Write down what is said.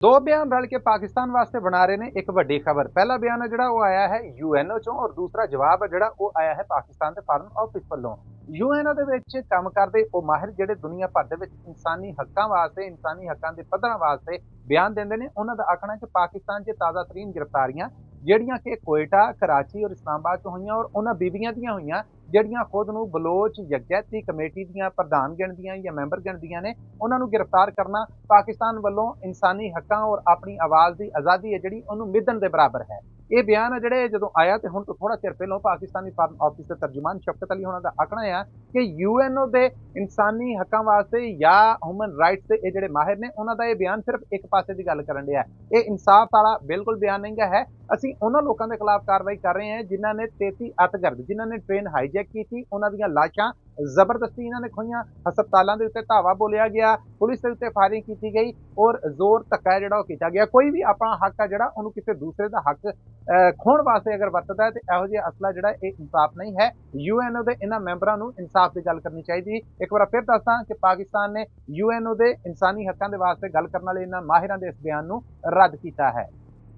दो बयान रल के पाकिस्तान वास्ते बना रहे ने एक वड्डी खबर। पहला बयान है जिहड़ा वो आया है यूएनओ चों और दूसरा जवाब है जिहड़ा वो आया है पाकिस्तान के फॉरेन ऑफिस वालों। यूएनओ दे विच काम करदे ओ माहिर जिहड़े दुनिया भर दे विच इंसानी हक्कां वास्ते इंसानी हक्कां दे पद्धरां वास्ते बयान दिंदे ने। उन्हां दा आखना है कि पाकिस्तान 'च ताज़ा तरीन गिरफ्तारियां ਜਿਹੜੀਆਂ कि कोयटा कराची और इस्लामाबाद 'ਚ ਹੋਈਆਂ और उन्हां बीबियां ਦੀਆਂ ਹੋਈਆਂ ਜਿਹੜੀਆਂ खुद ਨੂੰ ਬਲੋਚ ਯਕਜਹਿਤੀ ਕਮੇਟੀ ਦੀਆਂ ਪ੍ਰਧਾਨ ਗਿਣਦੀਆਂ ਜਾਂ ਮੈਂਬਰ ਗਿਣਦੀਆਂ ਨੇ। ਉਹਨਾਂ ਨੂੰ गिरफ्तार करना पाकिस्तान ਵੱਲੋਂ इंसानी हक्कां और अपनी आवाज़ की आज़ादी है जिहड़ी ਉਹਨੂੰ ਮਿਧਣ ਦੇ ਬਰਾਬਰ है। ਇਹ ਬਿਆਨ ਹੈ ਜਿਹੜੇ ਜਦੋਂ ਆਇਆ ਤੇ ਹੁਣ ਤੋਂ ਥੋੜਾ ਚਿਰ ਪਹਿਲਾਂ ਪਾਕਿस्तानी फॉरेन ऑफिस ਦੇ ਤਰਜਮਾਨ ਸ਼ਫਕਤ ਅਲੀ ਹੋਣਾ ਦਾ ਆਖਣਾ ਹੈ ਕਿ यूएनओ ਦੇ इंसानी हक्कां वास्ते या ह्यूमन राइट्स ਦੇ ਇਹ ਜਿਹੜੇ ਮਾਹਿਰ ਨੇ ਉਹਨਾਂ ਦਾ ਇਹ ਬਿਆਨ ਸਿਰਫ ਇੱਕ ਪਾਸੇ ਦੀ ਗੱਲ ਕਰਨ ਡਿਆ। ਇਹ ਇਨਸਾਫ ਵਾਲਾ ਬਿਲਕੁਲ ਬਿਆਨ ਨਹੀਂ ਹੈ। ਅਸੀਂ ਉਹਨਾਂ ਲੋਕਾਂ ਦੇ ਖਿਲਾਫ ਕਾਰਵਾਈ ਕਰ ਰਹੇ ਹਾਂ ਜਿਨ੍ਹਾਂ ਨੇ 33 ਅਤਗਰਦ ਜਿਨ੍ਹਾਂ ਨੇ ट्रेन हाईजैक की ਉਹਨਾਂ ਦੀਆਂ ਲਾਸ਼ਾਂ ਜ਼ਬਰਦਸਤੀ ਇਹਨਾਂ ਨੇ ਖੋਈਆਂ, ਹਸਪਤਾਲਾਂ ਦੇ ਉੱਤੇ ਧਾਵਾ ਬੋਲਿਆ ਗਿਆ, ਪੁਲਿਸ ਦੇ ਉੱਤੇ ਫਾਇਰਿੰਗ ਕੀਤੀ ਗਈ ਔਰ ਜ਼ੋਰ ਧੱਕਾ ਜਿਹੜਾ ਉਹ ਕੀਤਾ ਗਿਆ। ਕੋਈ ਵੀ ਆਪਣਾ ਹੱਕ ਆ ਜਿਹੜਾ ਉਹਨੂੰ ਕਿਸੇ ਦੂਸਰੇ ਦਾ ਹੱਕ ਖੋਹਣ ਵਾਸਤੇ ਅਗਰ ਵਰਤਦਾ ਹੈ ਤੇ ਇਹੋ ਜਿਹਾ ਅਸਲਾ ਜਿਹੜਾ ਇਹ ਇਨਸਾਫ ਨਹੀਂ ਹੈ। यूएनओ ਦੇ ਇਹਨਾਂ ਮੈਂਬਰਾਂ ਨੂੰ ਇਨਸਾਫ ਦੀ ਗੱਲ ਕਰਨੀ ਚਾਹੀਦੀ। ਇੱਕ ਵਾਰ ਫਿਰ ਦੱਸਦਾ ਕਿ ਪਾਕਿਸਤਾਨ ਨੇ यूएनओ ਦੇ ਇਨਸਾਨੀ ਹੱਕਾਂ ਦੇ ਵਾਸਤੇ ਗੱਲ ਕਰਨ ਵਾਲੇ ਇਹਨਾਂ ਮਾਹਿਰਾਂ ਦੇ ਇਸ ਬਿਆਨ ਨੂੰ ਰੱਦ ਕੀਤਾ ਹੈ।